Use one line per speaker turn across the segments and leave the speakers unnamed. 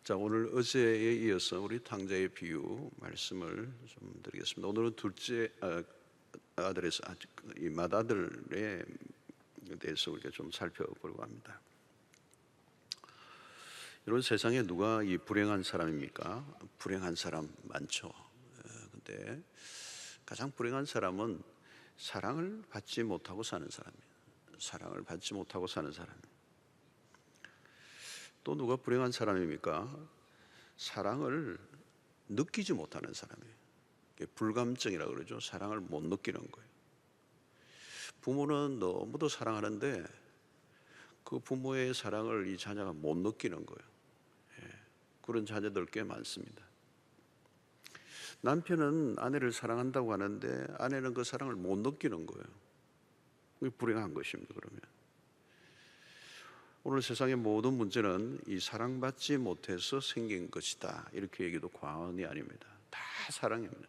자, 오늘 어제에 이어서 우리 탕자의 비유 말씀을 좀 드리겠습니다. 오늘은 둘째 아들에서 이 맏아들에 대해서 우리가 좀 살펴보려고 합니다. 여러분, 세상에 누가 이 불행한 사람입니까? 불행한 사람 많죠. 근데 가장 불행한 사람은 사랑을 받지 못하고 사는 사람이에요. 사랑을 받지 못하고 사는 사람. 또 누가 불행한 사람입니까? 사랑을 느끼지 못하는 사람이에요. 불감증이라고 그러죠. 사랑을 못 느끼는 거예요. 부모는 너무도 사랑하는데 그 부모의 사랑을 이 자녀가 못 느끼는 거예요. 그런 자녀들 꽤 많습니다. 남편은 아내를 사랑한다고 하는데 아내는 그 사랑을 못 느끼는 거예요. 그게 불행한 것입니다. 그러면 오늘 세상의 모든 문제는 이 사랑받지 못해서 생긴 것이다, 이렇게 얘기도 과언이 아닙니다. 다 사랑입니다.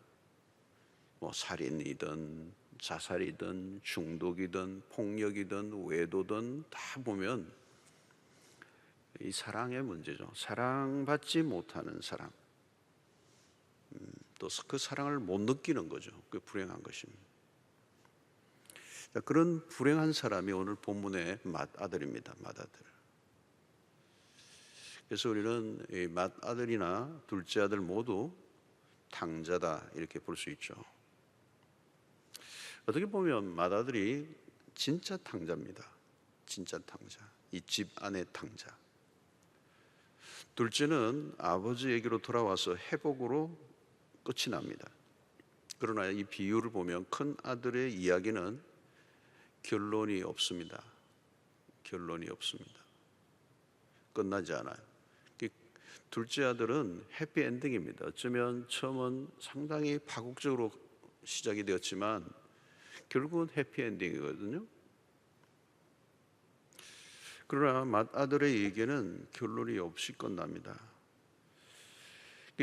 뭐 살인이든 자살이든 중독이든 폭력이든 외도든 다 보면 이 사랑의 문제죠. 사랑받지 못하는 사람, 또 그 사랑을 못 느끼는 거죠. 그게 불행한 것입니다. 그런 불행한 사람이 오늘 본문의 맏아들입니다. 맏아들. 그래서 우리는 이 맏아들이나 둘째 아들 모두 탕자다, 이렇게 볼 수 있죠. 어떻게 보면 맏아들이 진짜 탕자입니다. 진짜 탕자, 이 집 안의 탕자. 둘째는 아버지에게로 돌아와서 회복으로 끝이 납니다. 그러나 이 비유를 보면 큰 아들의 이야기는 결론이 없습니다. 결론이 없습니다. 끝나지 않아요. 둘째 아들은 해피엔딩입니다. 어쩌면 처음은 상당히 파국적으로 시작이 되었지만 결국은 해피엔딩이거든요. 그러나 맏아들의 얘기는 결론이 없이 끝납니다.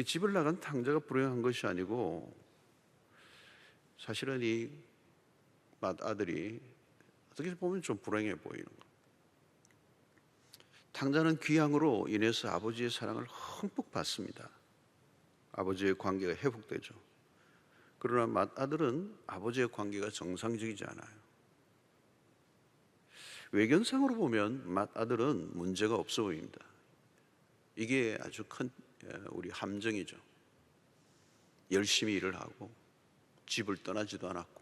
집을 나간 탕자가 불행한 것이 아니고 사실은 이 맏아들이 어떻게 보면 좀 불행해 보이는 거예요. 탕자는 귀향으로 인해서 아버지의 사랑을 흠뻑 받습니다. 아버지의 관계가 회복되죠. 그러나 맏아들은 아버지의 관계가 정상적이지 않아요. 외견상으로 보면 맏아들은 문제가 없어 보입니다. 이게 아주 큰 우리 함정이죠. 열심히 일을 하고 집을 떠나지도 않았고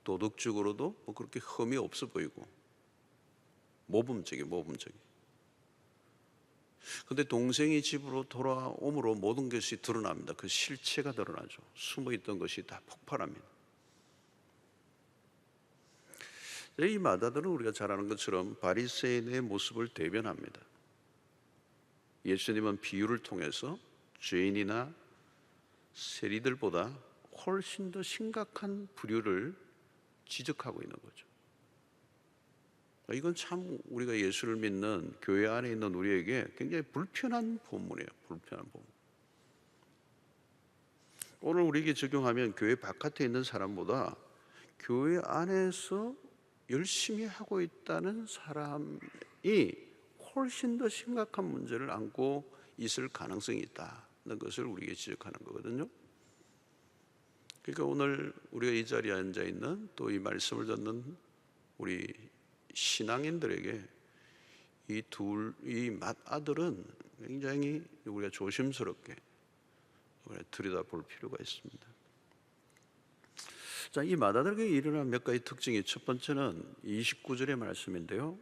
도덕적으로도 뭐 그렇게 흠이 없어 보이고 모범적이에요. 근데 동생이 집으로 돌아옴으로 모든 것이 드러납니다. 그 실체가 드러나죠. 숨어있던 것이 다 폭발합니다. 이 맏아들은 우리가 잘 아는 것처럼 바리새인의 모습을 대변합니다. 예수님은 비유를 통해서 죄인이나 세리들보다 훨씬 더 심각한 부류를 지적하고 있는 거죠. 이건 참 우리가 예수를 믿는 교회 안에 있는 우리에게 굉장히 불편한 본문이에요. 불편한 본문. 오늘 우리에게 적용하면 교회 바깥에 있는 사람보다 교회 안에서 열심히 하고 있다는 사람이 훨씬 더 심각한 문제를 안고 있을 가능성이 있다는 것을 우리에게 지적하는 거거든요. 그러니까 오늘 우리가 이 자리에 앉아 있는 또 이 말씀을 듣는 우리 신앙인들에게 이 맏아들은 굉장히 우리가 조심스럽게 들여다볼 필요가 있습니다. 자, 이 맏아들에게 일어난 몇 가지 특징이, 첫 번째는 29절의 말씀인데요.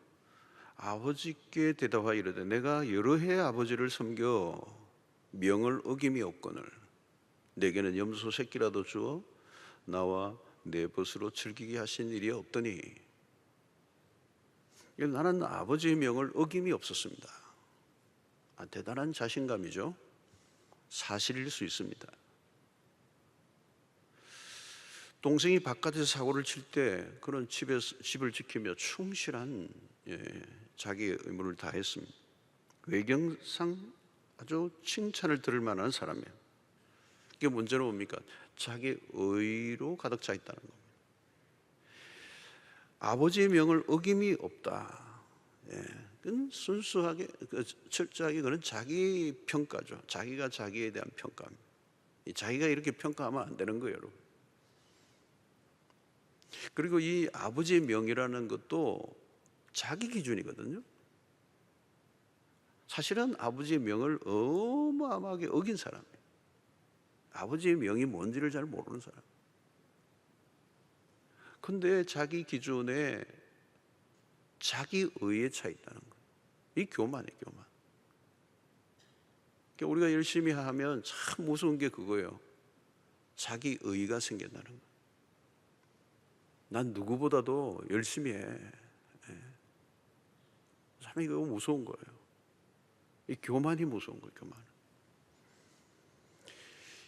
아버지께 대답하여 이르되 내가 여러 해 아버지를 섬겨 명을 어김이 없거늘 내게는 염소 새끼라도 주어 나와 내 벗으로 즐기게 하신 일이 없더니. 나는 아버지의 명을 어김이 없었습니다. 대단한 자신감이죠. 사실일 수 있습니다. 동생이 바깥에서 사고를 칠 때 그런 집을 지키며 충실한 자기의 의무를 다했습니다. 외경상 아주 칭찬을 들을 만한 사람이에요. 이게 문제는 뭡니까? 자기 의로 가득 차 있다는 겁니다. 아버지의 명을 어김이 없다. 그건 순수하게 철저하게 그런 자기 평가죠. 자기가 자기에 대한 평가입니다. 자기가 이렇게 평가하면 안 되는 거예요, 여러분. 그리고 이 아버지의 명이라는 것도 자기 기준이거든요. 사실은 아버지의 명을 어마어마하게 어긴 사람이에요. 아버지의 명이 뭔지를 잘 모르는 사람. 근데 자기 기준에 자기 의에 차 있다는 거예요. 이 교만이에요, 교만. 그러니까 우리가 열심히 하면 참 무서운 게 그거예요. 자기 의가 생긴다는 거예요. 난 누구보다도 열심히 해. 참 이거 무서운 거예요. 이 교만이 무서운 거예요, 교만.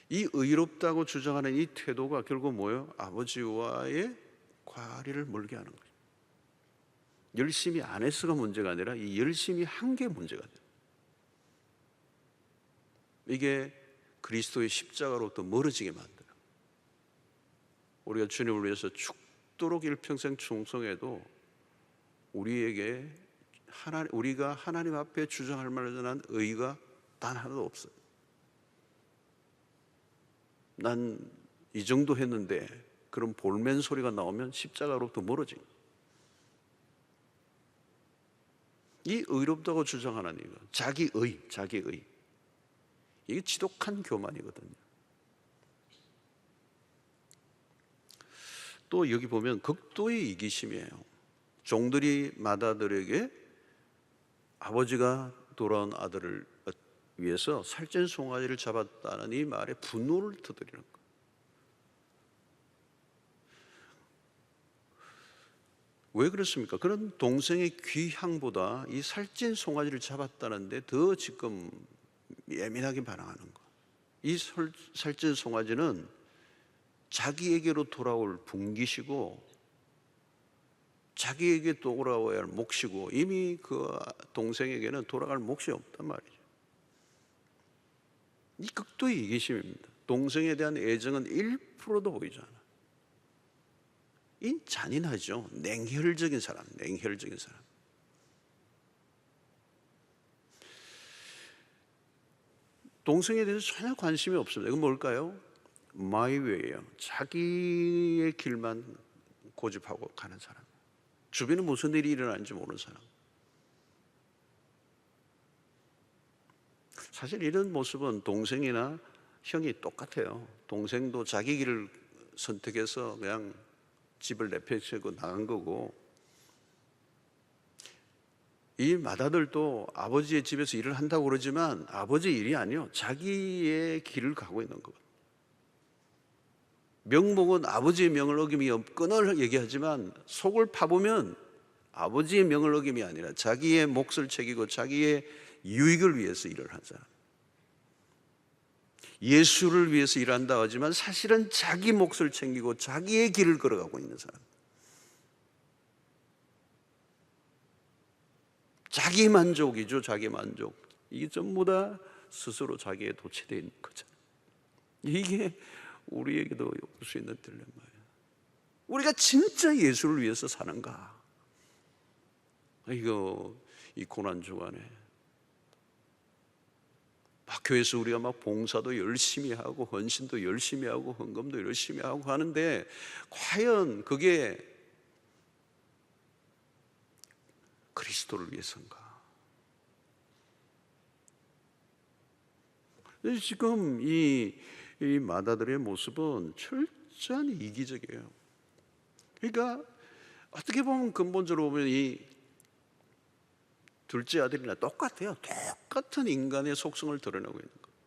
이 의롭다고 주장하는 이 태도가 결국 뭐예요? 아버지와의 과리를 멀게 하는 거예요. 열심히 안 했어가 문제가 아니라 이 열심히 한 게 문제가 돼요. 이게 그리스도의 십자가로부터 멀어지게 만들어요. 우리가 주님을 위해서 죽도록 일평생 충성해도 우리에게 우리가 하나님 앞에 주장할 만한 의의가 단 하나도 없어요. 난 이 정도 했는데 그런 볼멘 소리가 나오면 십자가로부터 멀어진 거예요. 이 의롭다고 주장하는 이거 자기의 이게 지독한 교만이거든요. 또 여기 보면 극도의 이기심이에요. 종들이 맏아들에게 아버지가 돌아온 아들을 위해서 살찐 송아지를 잡았다는 이 말에 분노를 터뜨리는 거예요. 왜 그렇습니까? 그런 동생의 귀향보다 이 살찐 송아지를 잡았다는데 더 지금 예민하게 반응하는 거예요. 이 살찐 송아지는 자기에게로 돌아올 분기시고 자기에게 돌아와야 할 몫이고 이미 그 동생에게는 돌아갈 몫이 없단 말이죠. 이 극도의 이기심입니다. 동생에 대한 애정은 1%도 보이지 않아요. 이 잔인하죠. 냉혈적인 사람. 동생에 대해서 전혀 관심이 없습니다. 이건 뭘까요? My way예요. 자기의 길만 고집하고 가는 사람. 주변에 무슨 일이 일어나는지 모르는 사람. 사실 이런 모습은 동생이나 형이 똑같아요. 동생도 자기 길을 선택해서 그냥 집을 내팽개치고 나간 거고, 이 맏아들도 아버지의 집에서 일을 한다고 그러지만 아버지 일이 아니요, 자기의 길을 가고 있는 거거든요. 명목은 아버지의 명을 어김이 없건을 얘기하지만 속을 파보면 아버지의 명을 어김이 아니라 자기의 몫을 챙기고 자기의 유익을 위해서 일을 한 사람. 예수를 위해서 일한다 하지만 사실은 자기 몫을 챙기고 자기의 길을 걸어가고 있는 사람. 자기 만족이죠, 자기 만족. 이게 전부 다 스스로 자기에 도취되어 있는 거잖아요. 이게 우리에게도 올 수 있는 딜레마예요. 우리가 진짜 예수를 위해서 사는가? 이거 이 고난 주간에 막 교회에서 우리가 막 봉사도 열심히 하고 헌신도 열심히 하고 헌금도 열심히 하고 하는데 과연 그게 그리스도를 위해서인가? 지금 이 맏아들의 모습은 철저히 이기적이에요. 그러니까 어떻게 보면 근본적으로 보면 이 둘째 아들이나 똑같아요. 똑같은 인간의 속성을 드러내고 있는 거예요.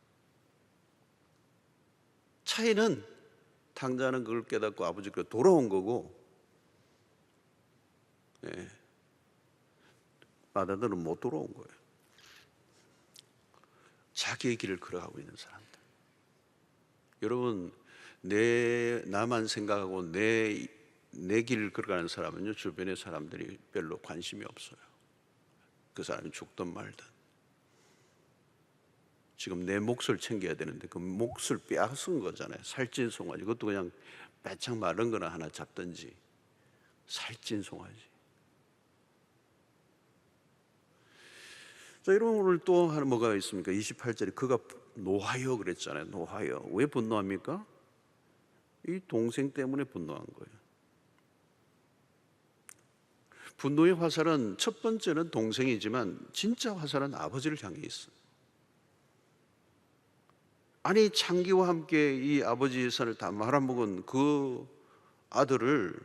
차이는 탕자는 그걸 깨닫고 아버지께로 돌아온 거고, 맏아들은 못 돌아온 거예요. 자기의 길을 걸어가고 있는 사람들. 여러분, 나만 생각하고 내 길을 걸어가는 사람은요, 주변의 사람들이 별로 관심이 없어요. 그 사람이 죽든 말든. 지금 내 몫을 챙겨야 되는데 그 몫을 빼앗은 거잖아요. 살찐 송아지. 그것도 그냥 바짝 마른 거나 하나 잡든지. 살찐 송아지. 자, 여러분 오늘 또 하나 뭐가 있습니까? 28절에 그가 노하여 그랬잖아요. 노하여. 왜 분노합니까? 이 동생 때문에 분노한 거예요. 분노의 화살은 첫 번째는 동생이지만 진짜 화살은 아버지를 향해 있어요. 아니 창기와 함께 이 아버지의 산을 다 말아먹은 그 아들을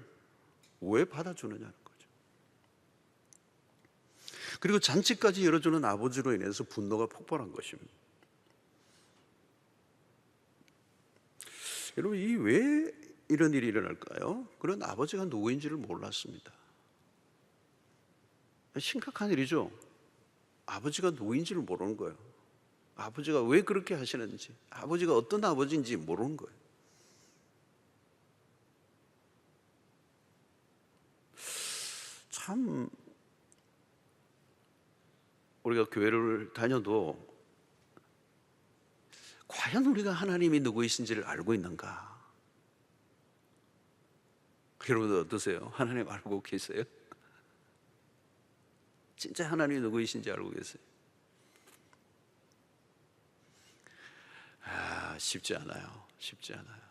왜 받아주느냐는 거죠. 그리고 잔치까지 열어주는 아버지로 인해서 분노가 폭발한 것입니다. 여러분 이 왜 이런 일이 일어날까요? 그런 아버지가 누구인지를 몰랐습니다. 심각한 일이죠. 아버지가 누구인지를 모르는 거예요. 아버지가 왜 그렇게 하시는지, 아버지가 어떤 아버지인지 모르는 거예요. 참 우리가 교회를 다녀도 과연 우리가 하나님이 누구이신지를 알고 있는가? 여러분들 어떠세요? 하나님 알고 계세요? 진짜 하나님이 누구이신지 알고 계세요? 쉽지 않아요. 쉽지 않아요.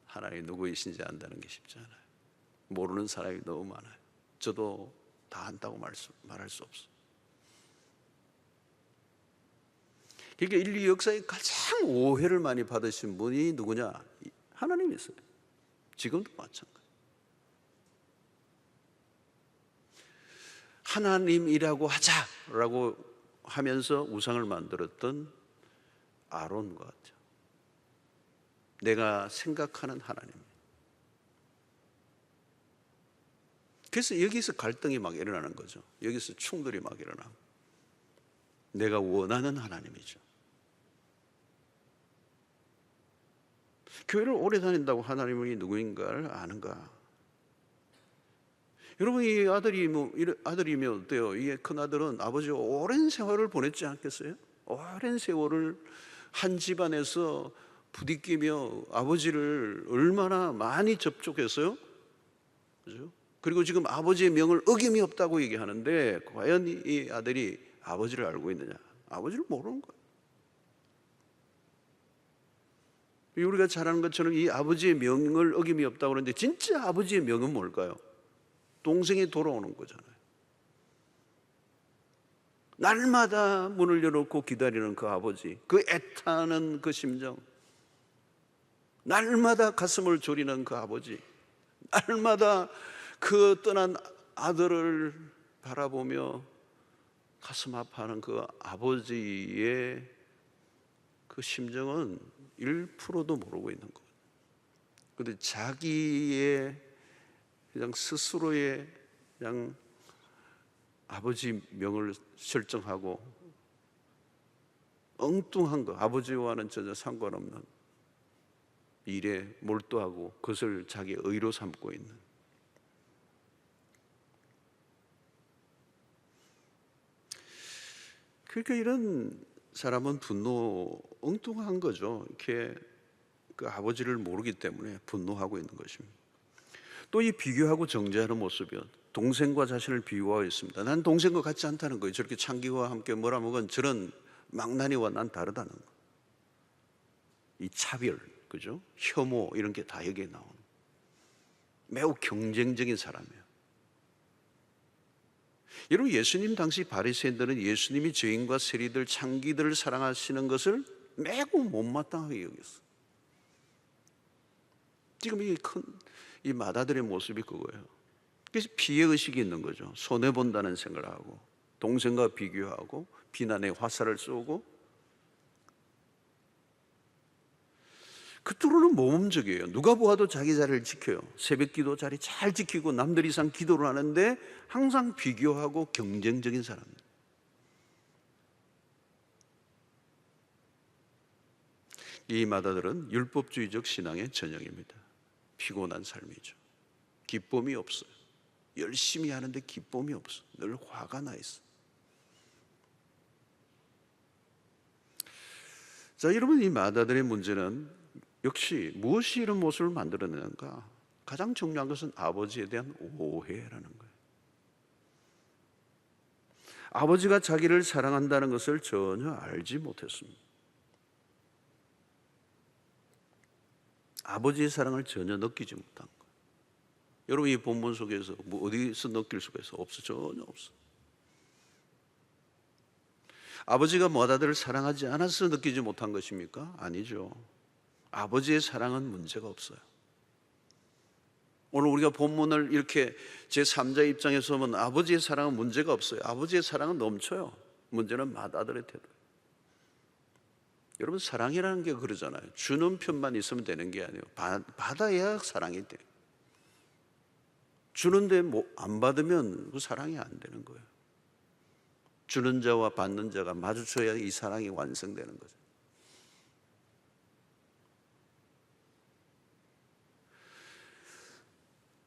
하나님 누구이신지 안다는 게 쉽지 않아요. 모르는 사람이 너무 많아요. 저도 다 안다고 말할 수 없어요. 그러니까 인류 역사에 가장 오해를 많이 받으신 분이 누구냐? 하나님이세요. 지금도 마찬가지. 하나님이라고 하자라고 하면서 우상을 만들었던 아론과 같죠. 내가 생각하는 하나님. 그래서 여기서 갈등이 막 일어나는 거죠. 여기서 충돌이 막 일어나고. 내가 원하는 하나님이죠. 교회를 오래 다닌다고 하나님이 누구인가를 아는가? 여러분 이 아들이면 어때요? 이게 큰 아들은 아버지와 오랜 세월을 보냈지 않겠어요? 오랜 세월을 한 집안에서 부딪히며 아버지를 얼마나 많이 접촉했어요? 그죠? 그리고 지금 아버지의 명을 어김이 없다고 얘기하는데 과연 이 아들이 아버지를 알고 있느냐? 아버지를 모르는 거예요. 우리가 잘 아는 것처럼 이 아버지의 명을 어김이 없다고 그러는데 진짜 아버지의 명은 뭘까요? 동생이 돌아오는 거잖아요. 날마다 문을 열어놓고 기다리는 그 아버지, 그 애타는 그 심정, 날마다 가슴을 졸이는 그 아버지, 날마다 그 떠난 아들을 바라보며 가슴 아파하는 그 아버지의 그 심정은 1%도 모르고 있는 거예요. 그런데 자기의 그냥 스스로의 그냥 아버지 명을 설정하고 엉뚱한 거, 아버지와는 전혀 상관없는 일에 몰두하고 그것을 자기의 의로 삼고 있는. 그러니까 이런 사람은 엉뚱한 거죠. 이렇게 그 아버지를 모르기 때문에 분노하고 있는 것입니다. 또 이 비교하고 정죄하는 모습이요. 동생과 자신을 비유하고 있습니다. 난 동생과 같지 않다는 거예요. 저렇게 창기와 함께 몰아먹은 저런 망나니와 난 다르다는 거. 이 차별, 그죠? 혐오 이런 게 다 여기에 나오는. 매우 경쟁적인 사람이에요. 여러분 예수님 당시 바리새인들은 예수님이 죄인과 세리들, 창기들을 사랑하시는 것을 매우 못마땅하게 여겼어요. 지금 이 마다들의 모습이 그거예요. 그래서 피해의식이 있는 거죠. 손해본다는 생각을 하고 동생과 비교하고 비난의 화살을 쏘고. 겉으로는 모범적이에요. 누가 보아도 자기 자리를 지켜요. 새벽기도 자리 잘 지키고 남들 이상 기도를 하는데 항상 비교하고 경쟁적인 사람들. 이 마다들은 율법주의적 신앙의 전형입니다. 피곤한 삶이죠. 기쁨이 없어요. 열심히 하는데 기쁨이 없어. 늘 화가 나 있어. 자, 여러분 이 마다들의 문제는 역시 무엇이 이런 모습을 만들어내는가? 가장 중요한 것은 아버지에 대한 오해라는 거예요. 아버지가 자기를 사랑한다는 것을 전혀 알지 못했습니다. 아버지의 사랑을 전혀 느끼지 못한 거예요. 여러분, 이 본문 속에서 뭐 어디서 느낄 수가 있어? 없어. 전혀 없어. 아버지가 뭐 아들을 사랑하지 않아서 느끼지 못한 것입니까? 아니죠. 아버지의 사랑은 문제가 없어요. 오늘 우리가 본문을 이렇게 제3자 입장에서 보면 아버지의 사랑은 문제가 없어요. 아버지의 사랑은 넘쳐요. 문제는 맏아들의 태도. 여러분, 사랑이라는 게 그러잖아요. 주는 편만 있으면 되는 게 아니에요. 받아야 사랑이 돼요. 주는데 뭐 안 받으면 그 사랑이 안 되는 거예요. 주는 자와 받는 자가 마주쳐야 이 사랑이 완성되는 거죠.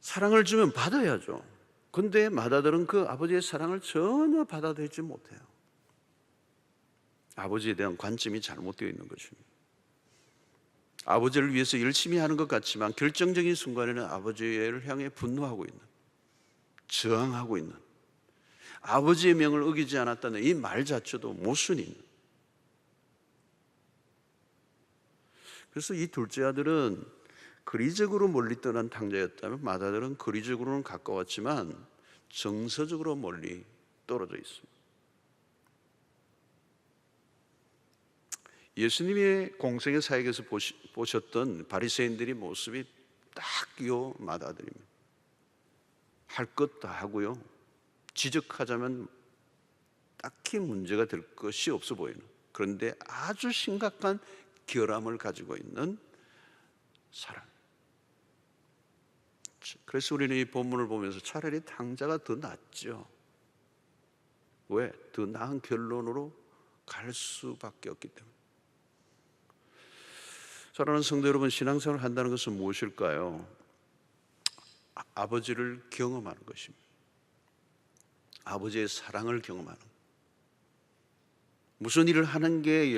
사랑을 주면 받아야죠. 근데 맏아들은 그 아버지의 사랑을 전혀 받아들이지 못해요. 아버지에 대한 관점이 잘못되어 있는 것입니다. 아버지를 위해서 열심히 하는 것 같지만 결정적인 순간에는 아버지를 향해 분노하고 있는, 저항하고 있는, 아버지의 명을 어기지 않았다는 이 말 자체도 모순이 있는. 그래서 이 둘째 아들은 거리적으로 멀리 떠난 탕자였다면 맏아들은 거리적으로는 가까웠지만 정서적으로 멀리 떨어져 있습니다. 예수님의 공생의 사역에서 보셨던 바리새인들의 모습이 딱 이 맏아들입니다. 할 것 다 하고요, 지적하자면 딱히 문제가 될 것이 없어 보이는, 그런데 아주 심각한 결함을 가지고 있는 사람. 그래서 우리는 이 본문을 보면서 차라리 탕자가 더 낫죠. 왜? 더 나은 결론으로 갈 수밖에 없기 때문에. 사랑하는 성도 여러분, 신앙생활을 한다는 것은 무엇일까요? 아버지를 경험하는 것입니다. 아버지의 사랑을 경험하는 것. 무슨 일을 하는 게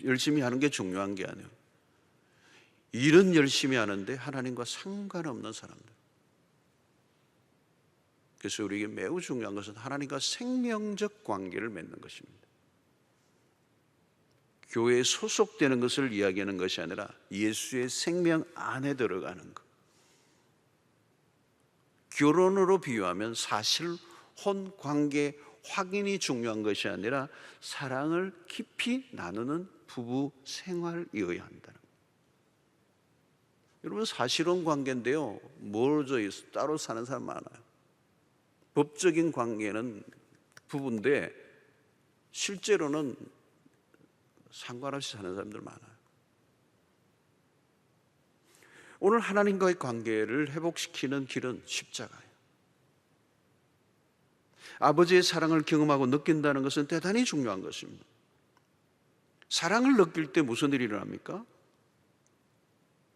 열심히 하는 게 중요한 게 아니에요. 일은 열심히 하는데 하나님과 상관없는 사람들. 그래서 우리에게 매우 중요한 것은 하나님과 생명적 관계를 맺는 것입니다. 교회에 소속되는 것을 이야기하는 것이 아니라 예수의 생명 안에 들어가는 것. 결혼으로 비유하면 사실 혼 관계 확인이 중요한 것이 아니라 사랑을 깊이 나누는 부부 생활이어야 한다는 거예요. 여러분, 사실혼 관계인데요, 멀어져 있어 따로 사는 사람 많아요. 법적인 관계는 부부인데 실제로는 상관없이 사는 사람들 많아요. 오늘 하나님과의 관계를 회복시키는 길은 십자가예요. 아버지의 사랑을 경험하고 느낀다는 것은 대단히 중요한 것입니다. 사랑을 느낄 때 무슨 일이 일어납니까?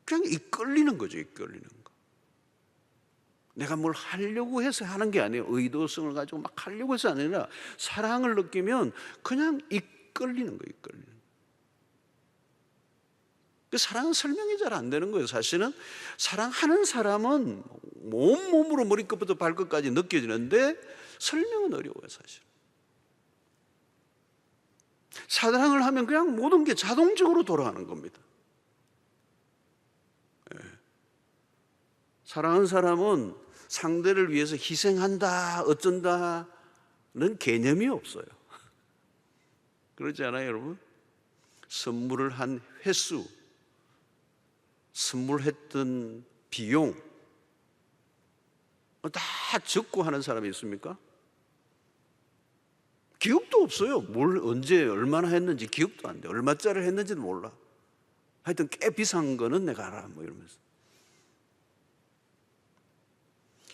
그냥 이끌리는 거죠. 이끌리는 거. 내가 뭘 하려고 해서 하는 게 아니에요. 의도성을 가지고 막 하려고 해서 아니라 사랑을 느끼면 그냥 이끌리는 거예요. 이끌리는 거. 그 사랑은 설명이 잘 안 되는 거예요. 사실은 사랑하는 사람은 몸으로 머리끝부터 발끝까지 느껴지는데 설명은 어려워요. 사실 사랑을 하면 그냥 모든 게 자동적으로 돌아가는 겁니다. 사랑하는 사람은 상대를 위해서 희생한다 어쩐다는 개념이 없어요. 그렇지 않아요, 여러분? 선물을 한 횟수, 선물했던 비용 다 적고 하는 사람이 있습니까? 기억도 없어요. 뭘 언제 얼마나 했는지 기억도 안 돼. 얼마짜리 했는지도 몰라. 하여튼 꽤 비싼 거는 내가 알아, 뭐 이러면서.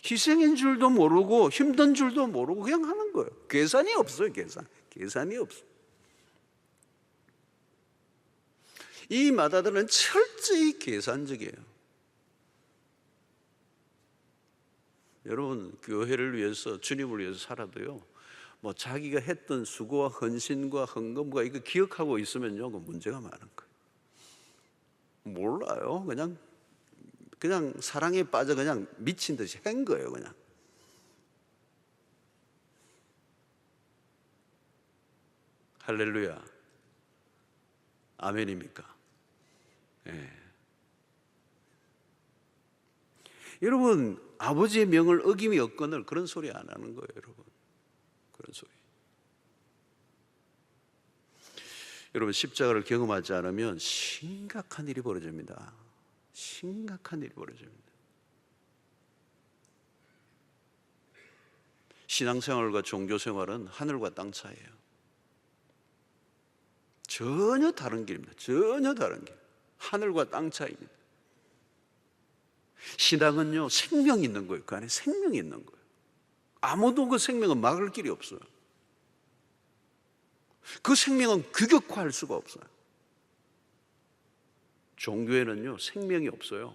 희생인 줄도 모르고 힘든 줄도 모르고 그냥 하는 거예요. 계산이 없어요. 계산이 없어. 이 맏아들은 철저히 계산적이에요. 여러분, 교회를 위해서, 주님을 위해서 살아도요, 뭐 자기가 했던 수고와 헌신과 헌금과 이거 기억하고 있으면요, 그 문제가 많은 거예요. 몰라요. 그냥 사랑에 빠져 그냥 미친 듯이 한 거예요. 그냥 할렐루야. 아멘입니까? 예. 여러분, 아버지의 명을 어김이 없거늘 그런 소리 안 하는 거예요, 여러분. 그런 소리. 여러분, 십자가를 경험하지 않으면 심각한 일이 벌어집니다. 심각한 일이 벌어집니다. 신앙생활과 종교생활은 하늘과 땅 차이예요. 전혀 다른 길입니다. 전혀 다른 길. 하늘과 땅 차이입니다. 신앙은요, 생명이 있는 거예요. 그 안에 생명이 있는 거예요. 아무도 그 생명은 막을 길이 없어요. 그 생명은 규격화할 수가 없어요. 종교에는요, 생명이 없어요.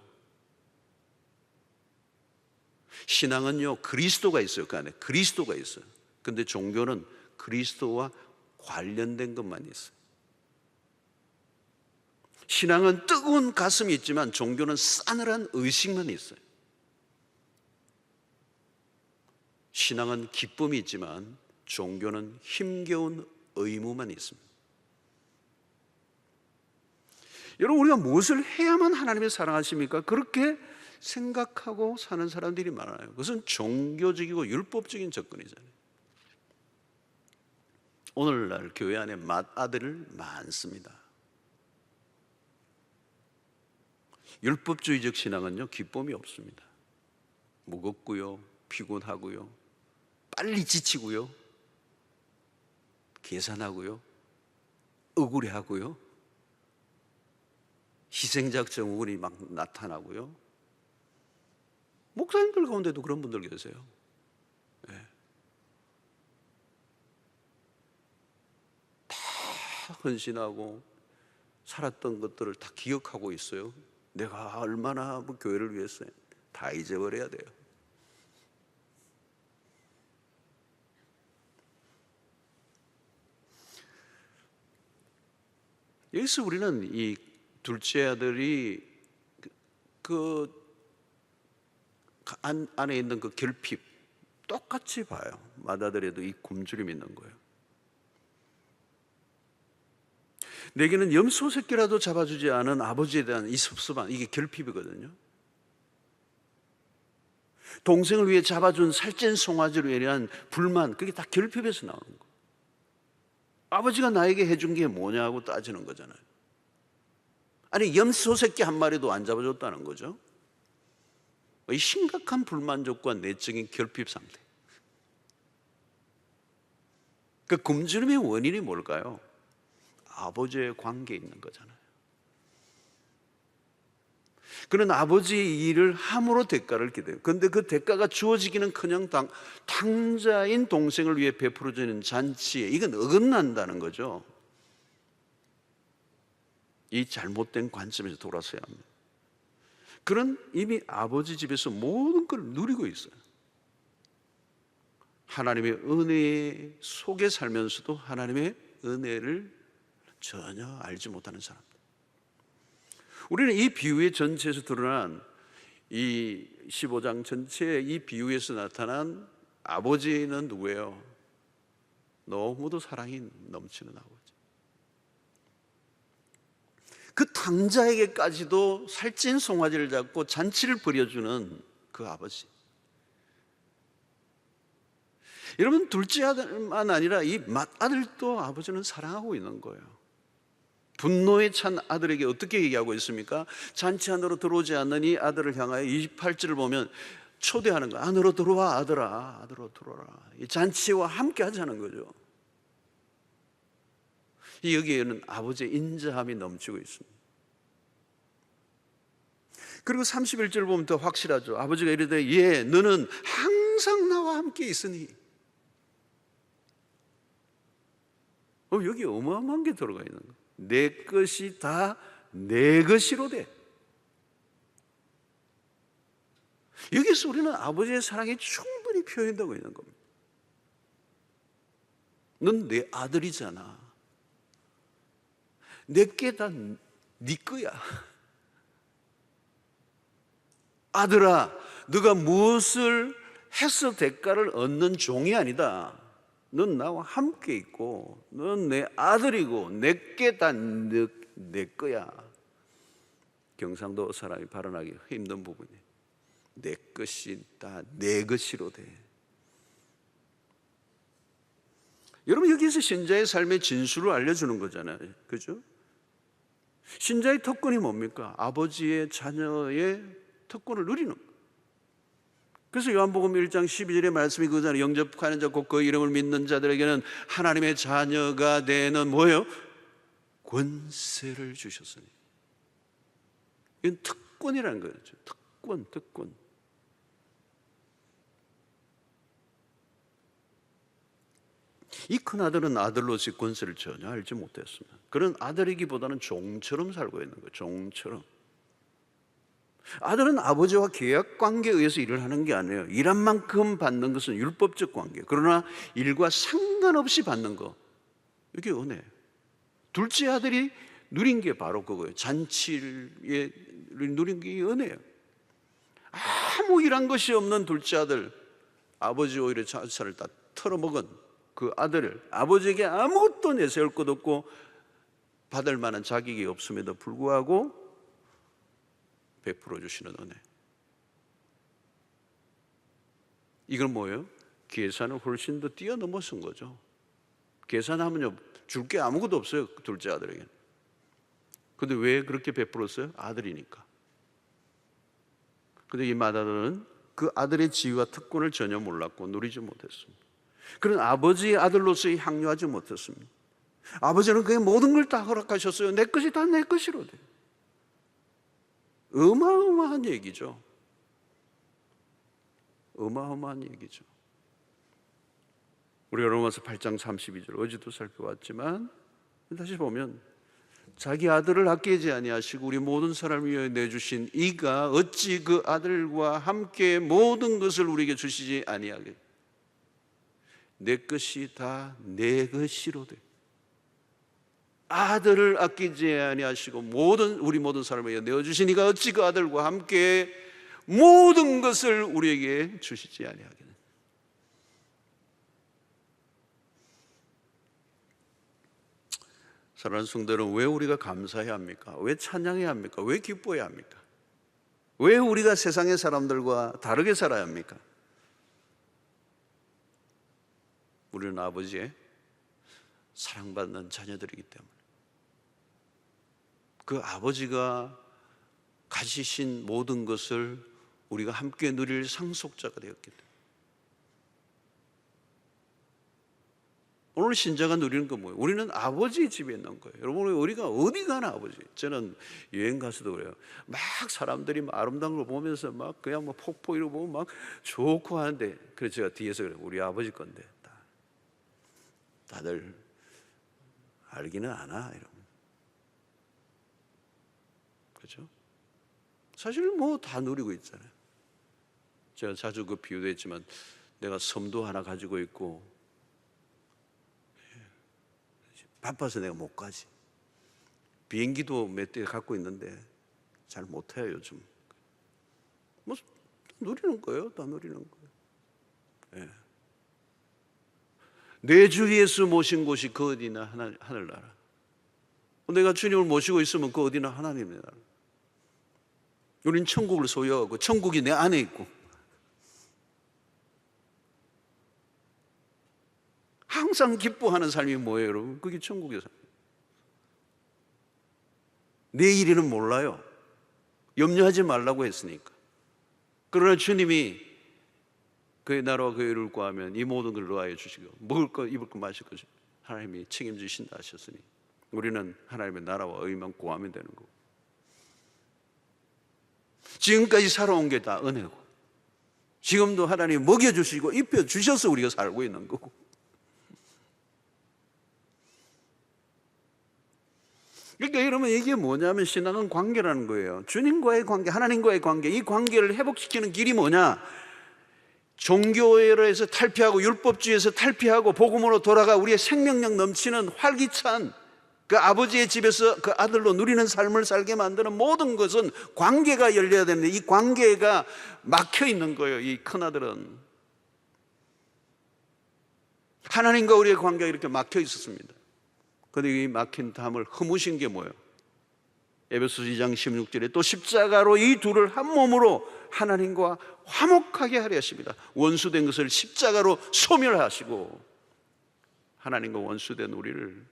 신앙은요, 그리스도가 있어요. 그 안에 그리스도가 있어요. 근데 종교는 그리스도와 관련된 것만 있어요. 신앙은 뜨거운 가슴이 있지만 종교는 싸늘한 의식만 있어요. 신앙은 기쁨이 있지만 종교는 힘겨운 의무만 있습니다. 여러분, 우리가 무엇을 해야만 하나님을 사랑하십니까? 그렇게 생각하고 사는 사람들이 많아요. 그것은 종교적이고 율법적인 접근이잖아요. 오늘날 교회 안에 맏아들 많습니다. 율법주의적 신앙은요, 기쁨이 없습니다. 무겁고요, 피곤하고요, 빨리 지치고요, 계산하고요, 억울해하고요, 희생자적 증후군이 막 나타나고요. 목사님들 가운데도 그런 분들 계세요. 네. 다 헌신하고 살았던 것들을 다 기억하고 있어요. 내가 얼마나 뭐 교회를 위해서 다 잊어버려야 돼요. 여기서 우리는 이 둘째 아들이 안에 있는 그 결핍 똑같이 봐요. 맏아들에도 이 굶주림이 있는 거예요. 내게는 염소 새끼라도 잡아주지 않은 아버지에 대한 이 섭섭함, 이게 결핍이거든요. 동생을 위해 잡아준 살찐 송아지로 인한 불만, 그게 다 결핍에서 나오는 거예요. 아버지가 나에게 해준 게 뭐냐고 따지는 거잖아요. 아니, 염소 새끼 한 마리도 안 잡아줬다는 거죠. 이 심각한 불만족과 내적인 결핍 상태. 그 굶주림의 원인이 뭘까요? 아버지의 관계에 있는 거잖아요. 그는 아버지의 일을 함으로 대가를 기대요. 그런데 그 대가가 주어지기는커녕 탕자인 동생을 위해 베풀어지는 잔치에 이건 어긋난다는 거죠. 이 잘못된 관점에서 돌아서야 합니다. 그는 이미 아버지 집에서 모든 걸 누리고 있어요. 하나님의 은혜 속에 살면서도 하나님의 은혜를 전혀 알지 못하는 사람들. 우리는 이 비유의 전체에서 드러난 이 15장 전체의 이 비유에서 나타난 아버지는 누구예요? 너무도 사랑이 넘치는 아버지. 그 탕자에게까지도 살찐 송아지를 잡고 잔치를 벌여주는 그 아버지. 여러분, 둘째 아들만 아니라 이 맏아들도 아버지는 사랑하고 있는 거예요. 분노에 찬 아들에게 어떻게 얘기하고 있습니까? 잔치 안으로 들어오지 않는 이 아들을 향하여 28절을 보면 초대하는 거야. 안으로 들어와, 아들아. 안으로 들어와라. 이 잔치와 함께 하자는 거죠. 여기에는 아버지의 인자함이 넘치고 있습니다. 그리고 31절 보면 더 확실하죠. 아버지가 이르되 예, 너는 항상 나와 함께 있으니. 여기 어마어마한 게 들어가 있는 거예요. 내 것이 다 내 것이로되. 여기서 우리는 아버지의 사랑이 충분히 표현되고 있는 겁니다. 넌 내 아들이잖아. 내게 다 네 거야. 아들아, 너가 무엇을 해서 대가를 얻는 종이 아니다. 넌 나와 함께 있고 넌 내 아들이고 내게 다 내 거야. 경상도 사람이 발언하기 힘든 부분이 내 것이 다 내 것이로 돼. 여러분, 여기서 신자의 삶의 진수를 알려주는 거잖아요. 그죠? 신자의 특권이 뭡니까? 아버지의 자녀의 특권을 누리는 거예요. 그래서 요한복음 1장 12절의 말씀이 그거잖아요. 영접하는 자 곧 그 이름을 믿는 자들에게는 하나님의 자녀가 되는 뭐예요? 권세를 주셨으니. 이건 특권이라는 거죠. 특권. 이 큰아들은 아들로서의 권세를 전혀 알지 못했습니다. 그런 아들이기보다는 종처럼 살고 있는 거예요. 종처럼. 아들은 아버지와 계약 관계에 의해서 일을 하는 게 아니에요. 일한 만큼 받는 것은 율법적 관계. 그러나 일과 상관없이 받는 거, 이게 은혜예요. 둘째 아들이 누린 게 바로 그거예요. 잔치를 누린 게 은혜예요. 아무 일한 것이 없는 둘째 아들, 아버지 오히려 자산을 다 털어먹은 그 아들을 아버지에게 아무것도 내세울 것 없고 받을 만한 자격이 없음에도 불구하고 베풀어 주시는 은혜. 이건 뭐예요? 계산을 훨씬 더 뛰어넘어선 거죠. 계산하면요, 줄 게 아무것도 없어요, 둘째 아들에게는. 근데 왜 그렇게 베풀었어요? 아들이니까. 근데 이 맏아들은 그 아들의 지위와 특권을 전혀 몰랐고 누리지 못했습니다. 그런 아버지의 아들로서 향유하지 못했습니다. 아버지는 그의 모든 걸 다 허락하셨어요. 내 것이 다 내 것이로 돼. 어마어마한 얘기죠. 어마어마한 얘기죠. 우리 로마서 8장 32절 어제도 살펴봤지만 다시 보면 자기 아들을 아끼지 아니하시고 우리 모든 사람을 위하여 내주신 이가 어찌 그 아들과 함께 모든 것을 우리에게 주시지 아니하게. 내 것이 다 내 것이로 돼. 아들을 아끼지 아니하시고 우리 모든 사람을 위하여 내어주신 이가 어찌 그 아들과 함께 모든 것을 우리에게 주시지 아니하겠느냐. 사랑하는 성도들은 왜 우리가 감사해야 합니까? 왜 찬양해야 합니까? 왜 기뻐해야 합니까? 왜 우리가 세상의 사람들과 다르게 살아야 합니까? 우리는 아버지의 사랑받는 자녀들이기 때문에, 그 아버지가 가지신 모든 것을 우리가 함께 누릴 상속자가 되었기 때문에. 오늘 신자가 누리는 건 뭐예요? 우리는 아버지 집에 있는 거예요. 여러분, 우리가 어디 가나 아버지. 저는 여행 가서도 그래요. 막 사람들이 막 아름다운 걸 보면서 막 그냥 뭐 폭포 이러고 보면 막 좋고 하는데, 그래서 제가 뒤에서 그래요. 우리 아버지 건데 다들 알기는 않아, 이러면. 그렇죠? 사실 뭐 다 누리고 있잖아요. 제가 자주 그 비유도 했지만 내가 섬도 하나 가지고 있고 바빠서 내가 못 가지. 비행기도 몇 대 갖고 있는데 잘 못해요, 요즘. 뭐 누리는 거예요, 다 누리는 거예요. 예. 내 주 예수 모신 곳이 그 어디나 하늘나라. 내가 주님을 모시고 있으면 그 어디나 하나님의 나라. 우린 천국을 소유하고 천국이 내 안에 있고, 항상 기뻐하는 삶이 뭐예요, 여러분? 그게 천국의 삶. 내일에는 몰라요. 염려하지 말라고 했으니까. 그러나 주님이 그의 나라와 그의 의를 구하면 이 모든 걸 더하여 주시고 먹을 것, 입을 것, 마실 것 하나님이 책임지신다 하셨으니 우리는 하나님의 나라와 의만 구하면 되는 거고, 지금까지 살아온 게 다 은혜고, 지금도 하나님이 먹여주시고 입혀주셔서 우리가 살고 있는 거고. 그러니까 여러분, 이게 뭐냐면 신앙은 관계라는 거예요. 주님과의 관계, 하나님과의 관계, 이 관계를 회복시키는 길이 뭐냐? 종교에서 탈피하고 율법주의에서 탈피하고 복음으로 돌아가 우리의 생명력 넘치는 활기찬 그 아버지의 집에서 그 아들로 누리는 삶을 살게 만드는 모든 것은 관계가 열려야 되는데, 이 관계가 막혀 있는 거예요. 이 큰아들은 하나님과 우리의 관계가 이렇게 막혀 있었습니다. 그런데 이 막힌 담을 허무신 게 뭐예요? 에베소서 2장 16절에 또 십자가로 이 둘을 한 몸으로 하나님과 화목하게 하려 하십니다. 원수된 것을 십자가로 소멸하시고 하나님과 원수된 우리를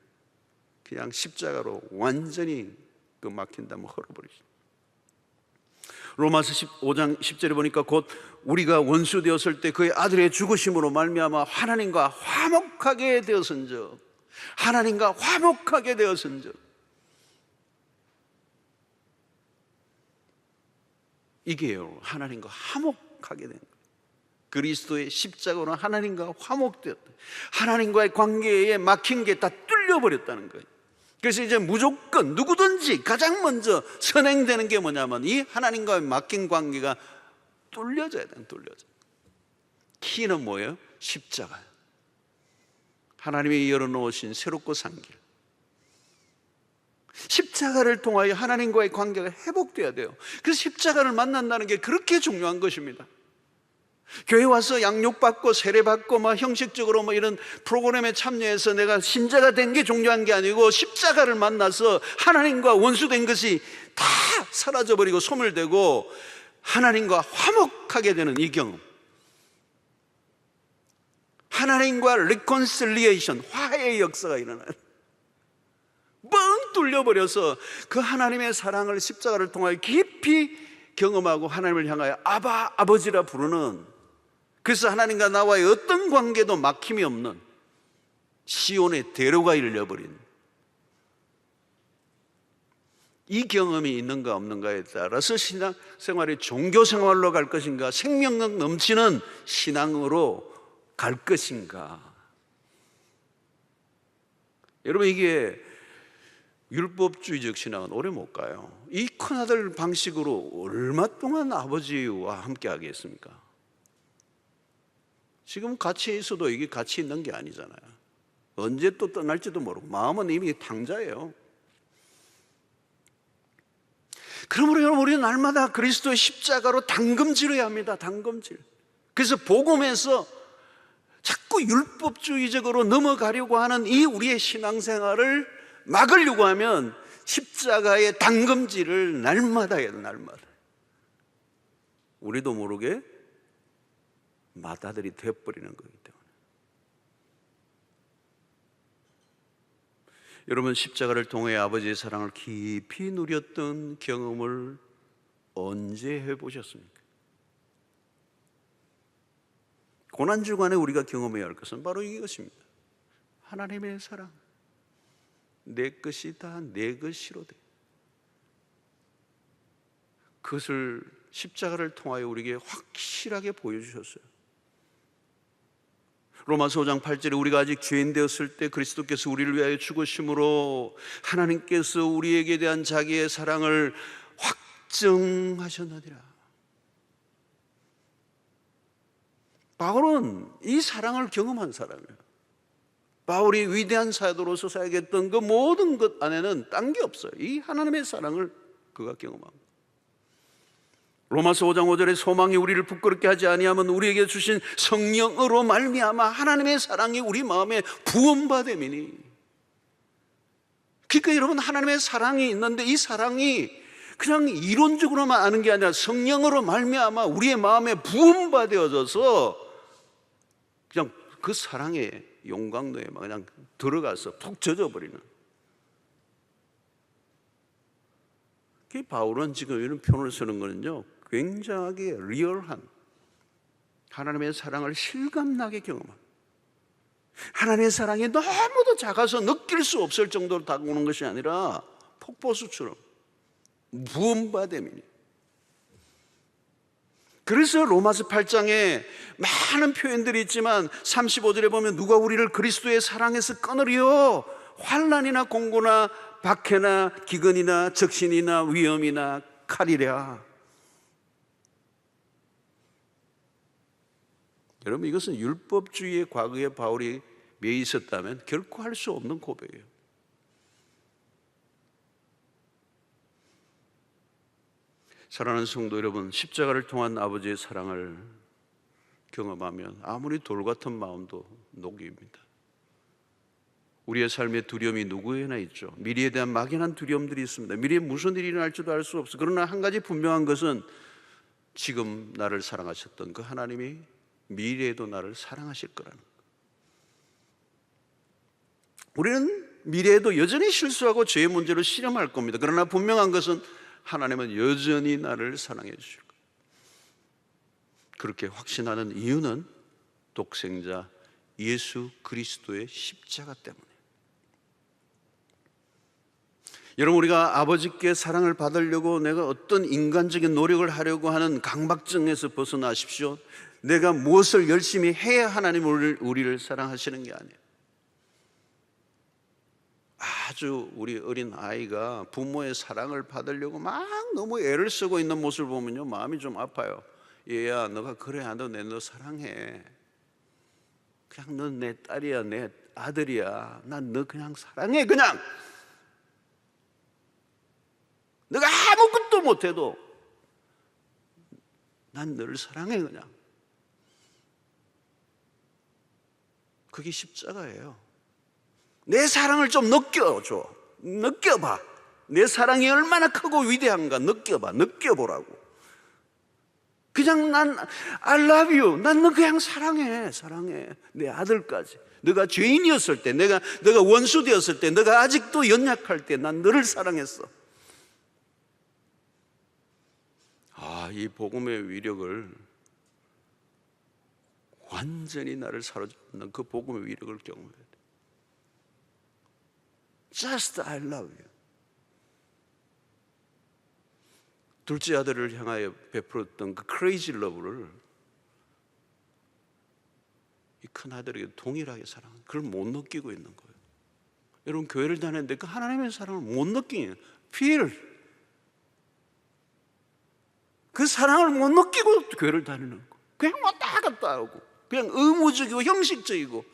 그냥 십자가로 완전히 그 막힌 담을 헐어버리십니다. 로마서 15장 10절에 보니까 곧 우리가 원수 되었을 때 그의 아들의 죽으심으로 말미암아 하나님과 화목하게 되었은즉, 하나님과 화목하게 되었은즉, 이게요, 하나님과 화목하게 된 거예요. 그리스도의 십자가로 하나님과 화목되었다. 하나님과의 관계에 막힌 게 다 뚫려버렸다는 거예요. 그래서 이제 무조건 누구든지 가장 먼저 선행되는 게 뭐냐면 이 하나님과의 막힌 관계가 뚫려져야 돼요. 뚫려져. 키는 뭐예요? 십자가예요. 하나님이 열어놓으신 새롭고 산 길. 십자가를 통하여 하나님과의 관계가 회복돼야 돼요. 그래서 십자가를 만난다는 게 그렇게 중요한 것입니다. 교회 와서 양육받고 세례받고 형식적으로 이런 프로그램에 참여해서 내가 신자가 된 게 중요한 게 아니고 십자가를 만나서 하나님과 원수된 것이 다 사라져버리고 소멸되고 하나님과 화목하게 되는 이 경험, 하나님과 리콘실리에이션, 화해의 역사가 일어나요. 뻥 뚫려버려서 그 하나님의 사랑을 십자가를 통하여 깊이 경험하고 하나님을 향하여 아바, 아버지라 부르는, 그래서 하나님과 나와의 어떤 관계도 막힘이 없는 시온의 대로가 열려버린 이 경험이 있는가 없는가에 따라서 신앙생활이 종교생활로 갈 것인가, 생명력 넘치는 신앙으로 갈 것인가. 여러분, 이게 율법주의적 신앙은 오래 못 가요. 이 큰아들 방식으로 얼마 동안 아버지와 함께 하겠습니까? 지금 같이 있어도 이게 같이 있는 게 아니잖아요. 언제 또 떠날지도 모르고 마음은 이미 탕자예요. 그러므로 여러분, 우리는 날마다 그리스도의 십자가로 담금질해야 합니다. 담금질. 그래서 복음에서 자꾸 율법주의적으로 넘어가려고 하는 이 우리의 신앙생활을 막으려고 하면 십자가의 담금질을 날마다 해야 돼요. 날마다. 우리도 모르게 맏아들이 되어버리는 거기 때문에. 여러분, 십자가를 통해 아버지의 사랑을 깊이 누렸던 경험을 언제 해보셨습니까? 고난주간에 우리가 경험해야 할 것은 바로 이것입니다. 하나님의 사랑, 내 것이 다 내 것이로 돼. 그것을 십자가를 통하여 우리에게 확실하게 보여주셨어요. 로마서 5장 8절에 우리가 아직 죄인 되었을 때 그리스도께서 우리를 위하여 죽으심으로 하나님께서 우리에게 대한 자기의 사랑을 확증하셨느니라. 바울은 이 사랑을 경험한 사람이에요. 바울이 위대한 사도로서 살아갔던 그 모든 것 안에는 딴 게 없어요. 이 하나님의 사랑을 그가 경험합니다. 로마서 5장 5절에 소망이 우리를 부끄럽게 하지 아니하면 우리에게 주신 성령으로 말미암아 하나님의 사랑이 우리 마음에 부음받음이니. 그러니까 여러분, 하나님의 사랑이 있는데 이 사랑이 그냥 이론적으로만 아는 게 아니라 성령으로 말미암아 우리의 마음에 부음받아져서 그냥 그 사랑의 용광로에 그냥 들어가서 푹 젖어버리는. 바울은 지금 이런 표현을 쓰는 거는요, 굉장하게 리얼한 하나님의 사랑을 실감나게 경험한, 하나님의 사랑이 너무도 작아서 느낄 수 없을 정도로 다가오는 것이 아니라 폭포수처럼 부음받음이니. 그래서 로마서 8장에 많은 표현들이 있지만 35절에 보면 누가 우리를 그리스도의 사랑에서 끊으리요? 환난이나 공고나 박해나 기근이나 적신이나 위험이나 칼이랴. 여러분, 이것은 율법주의의 과거에 바울이 매여 있었다면 결코 할 수 없는 고백이에요. 사랑하는 성도 여러분, 십자가를 통한 아버지의 사랑을 경험하면 아무리 돌 같은 마음도 녹입니다. 우리의 삶의 두려움이 누구에나 있죠. 미래에 대한 막연한 두려움들이 있습니다. 미래에 무슨 일이 일어날지도 알 수 없어. 그러나 한 가지 분명한 것은 지금 나를 사랑하셨던 그 하나님이 미래에도 나를 사랑하실 거라는 것. 우리는 미래에도 여전히 실수하고 죄의 문제로 실험할 겁니다. 그러나 분명한 것은 하나님은 여전히 나를 사랑해 주실 거예요. 그렇게 확신하는 이유는 독생자 예수 그리스도의 십자가 때문에. 여러분, 우리가 아버지께 사랑을 받으려고 내가 어떤 인간적인 노력을 하려고 하는 강박증에서 벗어나십시오. 내가 무엇을 열심히 해야 하나님 우리를 사랑하시는 게 아니에요. 아주 우리 어린 아이가 부모의 사랑을 받으려고 막 너무 애를 쓰고 있는 모습을 보면요, 마음이 좀 아파요. 얘야, 너가 그래야 너 사랑해. 그냥 너 내 딸이야, 내 아들이야. 난 너 그냥 사랑해. 그냥 너가 아무것도 못해도 난 너를 사랑해. 그냥 그게 십자가예요. 내 사랑을 좀 느껴줘. 느껴봐. 내 사랑이 얼마나 크고 위대한가 느껴보라고. 그냥 난 I love you. 난 너 그냥 사랑해. 내 아들까지. 너가 죄인이었을 때, 너가 원수 되었을 때, 너가 아직도 연약할 때 난 너를 사랑했어. 이 복음의 위력을, 완전히 나를 사로잡는 그 복음의 위력을 경험해야 돼. Just I love you. 둘째 아들을 향하여 베풀었던 그 crazy love를 이 큰 아들에게 동일하게 사랑하는, 그걸 못 느끼고 있는 거예요. 여러분, 교회를 다녔는데 그 하나님의 사랑을 못 느끼는, 그 사랑을 못 느끼고 교회를 다니는 거. 그냥 왔다 갔다 하고, 그냥 의무적이고 형식적이고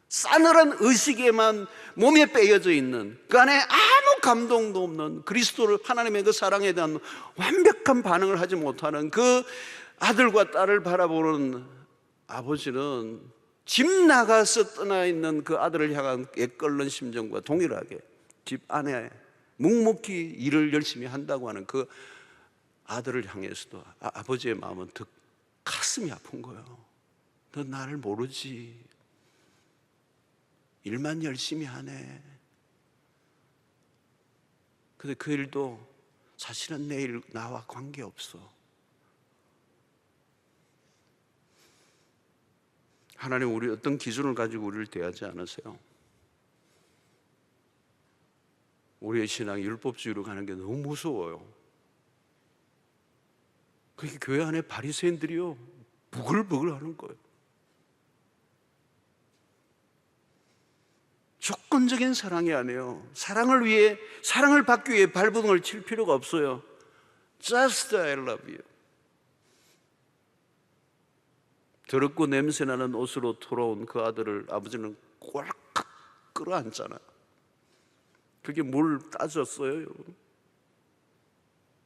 싸늘한 의식에만 몸에 빼여져 있는, 그 안에 아무 감동도 없는, 그리스도를, 하나님의 그 사랑에 대한 완벽한 반응을 하지 못하는 그 아들과 딸을 바라보는 아버지는 집 나가서 떠나 있는 그 아들을 향한 애끓는 심정과 동일하게 집 안에 묵묵히 일을 열심히 한다고 하는 그 아들을 향해서도 아버지의 마음은 더 가슴이 아픈 거예요. 너 나를 모르지. 일만 열심히 하네. 근데 그 일도 사실은 내일 나와 관계없어. 하나님, 우리 어떤 기준을 가지고 우리를 대하지 않으세요? 우리의 신앙이 율법주의로 가는 게 너무 무서워요. 그게 교회 안에 바리새인들이요, 부글부글 하는 거예요. 조건적인 사랑이 아니에요. 사랑을 받기 위해 발버둥을 칠 필요가 없어요. Just I love you. 더럽고 냄새나는 옷으로 돌아온 그 아들을 아버지는 꼴깍 끌어안잖아요. 그게 뭘 따졌어요?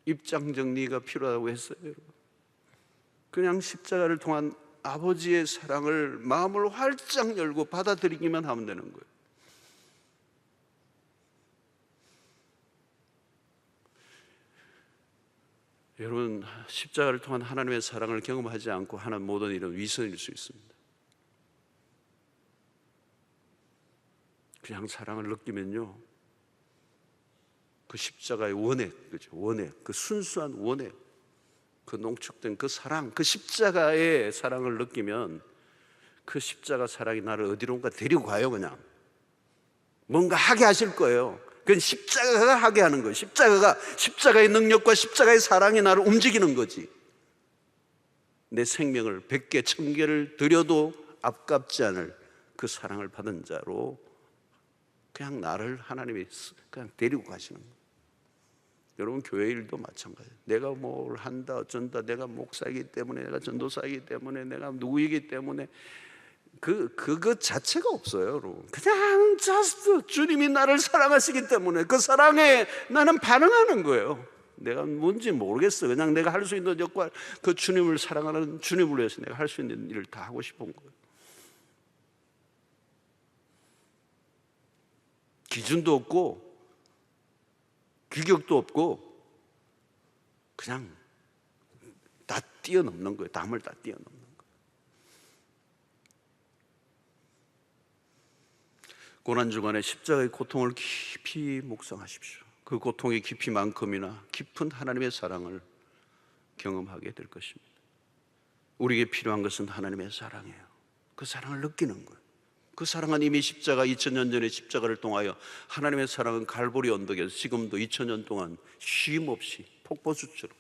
입장 정리가 필요하다고 했어요. 그냥 십자가를 통한 아버지의 사랑을 마음을 활짝 열고 받아들이기만 하면 되는 거예요. 여러분, 십자가를 통한 하나님의 사랑을 경험하지 않고 하는 모든 일은 위선일 수 있습니다. 그냥 사랑을 느끼면요, 그 십자가의 원액, 그죠? 원액, 그 순수한 원액, 그 농축된 그 사랑, 그 십자가의 사랑을 느끼면 그 십자가 사랑이 나를 어디론가 데리고 가요. 그냥 뭔가 하게 하실 거예요. 그건 십자가가 하게 하는 거예요. 십자가의 능력과 십자가의 사랑이 나를 움직이는 거지. 내 생명을 100개, 1000개를 드려도 아깝지 않을 그 사랑을 받은 자로 그냥 나를 하나님이 그냥 데리고 가시는 거예요. 여러분, 교회 일도 마찬가지예요. 내가 뭘 한다, 어쩐다, 내가 목사이기 때문에, 내가 전도사이기 때문에, 내가 누구이기 때문에 그것 자체가 없어요, 여러분. 그냥 just 주님이 나를 사랑하시기 때문에 그 사랑에 나는 반응하는 거예요. 내가 뭔지 모르겠어. 그냥 내가 할 수 있는 역할, 그 주님을 사랑하는 주님을 위해서 내가 할 수 있는 일을 다 하고 싶은 거예요. 기준도 없고 규격도 없고 그냥 다 뛰어넘는 거예요. 남을 다 뛰어넘는 거예요. 고난주간에 십자가의 고통을 깊이 묵상하십시오. 그 고통의 깊이만큼이나 깊은 하나님의 사랑을 경험하게 될 것입니다. 우리에게 필요한 것은 하나님의 사랑이에요. 그 사랑을 느끼는 거예요. 그 사랑은 이미 십자가, 2000년 전에 십자가를 통하여 하나님의 사랑은 갈보리 언덕에서 지금도 2000년 동안 쉼 없이 폭포수처럼,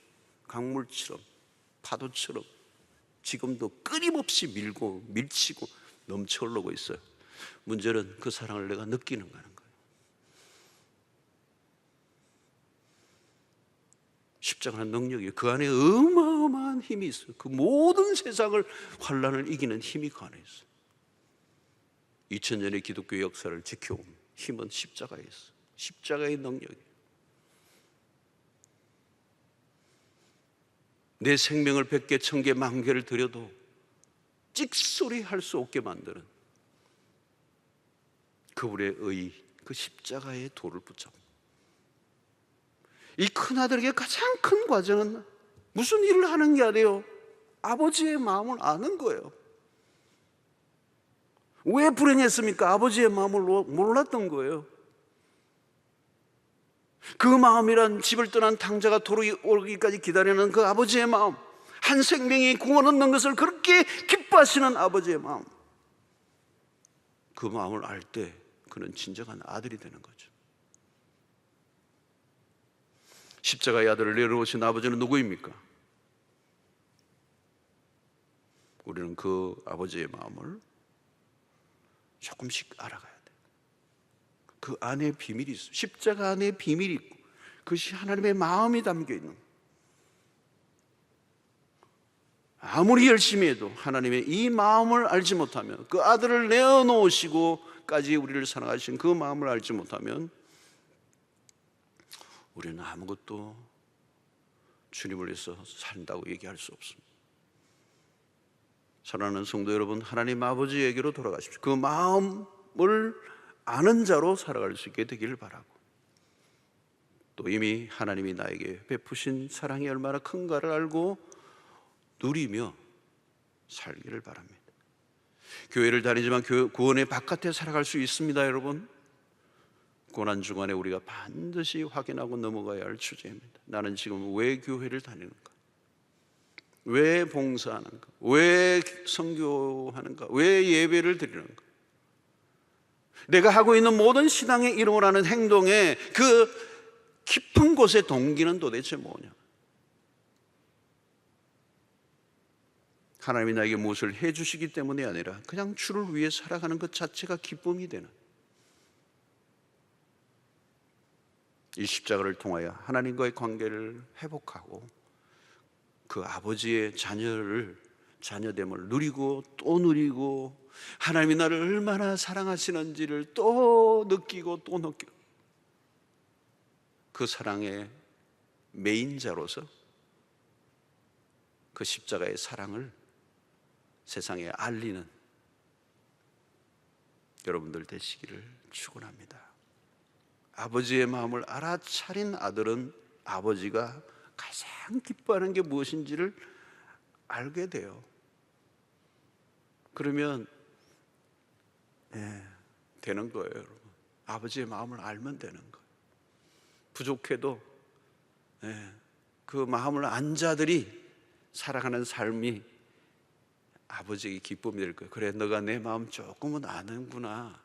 강물처럼, 파도처럼 지금도 끊임없이 밀고 밀치고 넘쳐 흘러오고 있어요. 문제는 그 사랑을 내가 느끼는 거예요. 십자가는 능력이에요. 그 안에 어마어마한 힘이 있어요. 그 모든 세상을, 환난을 이기는 힘이 그 안에 있어요. 2000년의 기독교 역사를 지켜온 힘은 십자가에 있어요. 십자가의 능력이에요. 내 생명을 100개, 1000개, 10,000개를 드려도 찍소리 할 수 없게 만드는 그분의 의, 그 십자가의 도를 붙잡고, 이 큰아들에게 가장 큰 과정은 무슨 일을 하는 게 아니에요. 아버지의 마음을 아는 거예요. 왜 불행했습니까? 아버지의 마음을 몰랐던 거예요. 그 마음이란 집을 떠난 탕자가 돌아오기까지 기다리는 그 아버지의 마음, 한 생명이 구원 얻는 것을 그렇게 기뻐하시는 아버지의 마음, 그 마음을 알 때 그는 진정한 아들이 되는 거죠. 십자가의 아들을 내려오신 아버지는 누구입니까? 우리는 그 아버지의 마음을 조금씩 알아가야 돼요. 그 안에 비밀이 있어요. 십자가 안에 비밀이 있고 그것이 하나님의 마음이 담겨 있는 거예요. 아무리 열심히 해도 하나님의 이 마음을 알지 못하면, 그 아들을 내어놓으시고까지 우리를 사랑하신 그 마음을 알지 못하면 우리는 아무것도 주님을 위해서 산다고 얘기할 수 없습니다. 사랑하는 성도 여러분, 하나님 아버지에게로 돌아가십시오. 그 마음을 아는 자로 살아갈 수 있게 되기를 바라고, 또 이미 하나님이 나에게 베푸신 사랑이 얼마나 큰가를 알고 누리며 살기를 바랍니다. 교회를 다니지만 구원의 바깥에 살아갈 수 있습니다. 여러분, 고난주간에 우리가 반드시 확인하고 넘어가야 할 주제입니다. 나는 지금 왜 교회를 다니는가? 왜 봉사하는가? 왜 선교하는가? 왜 예배를 드리는가? 내가 하고 있는 모든 신앙의 이름을 하는 행동의 그 깊은 곳의 동기는 도대체 뭐냐? 하나님이 나에게 무엇을 해주시기 때문이 아니라 그냥 주를 위해 살아가는 것 자체가 기쁨이 되는, 이 십자가를 통하여 하나님과의 관계를 회복하고 그 아버지의 자녀됨을 누리고 또 누리고, 하나님이 나를 얼마나 사랑하시는지를 또 느끼고 또 느끼고, 그 사랑의 메인자로서 그 십자가의 사랑을 세상에 알리는 여러분들 되시기를 축원합니다. 아버지의 마음을 알아차린 아들은 아버지가 가장 기뻐하는 게 무엇인지를 알게 돼요. 그러면 되는 거예요, 여러분. 아버지의 마음을 알면 되는 거예요. 부족해도 그 마음을 안 자들이 살아가는 삶이 아버지에게 기쁨이 될 거예요. 그래, 너가 내 마음 조금은 아는구나.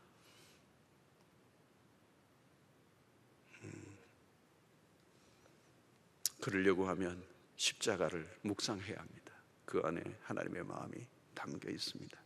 그러려고 하면 십자가를 묵상해야 합니다. 그 안에 하나님의 마음이 담겨 있습니다.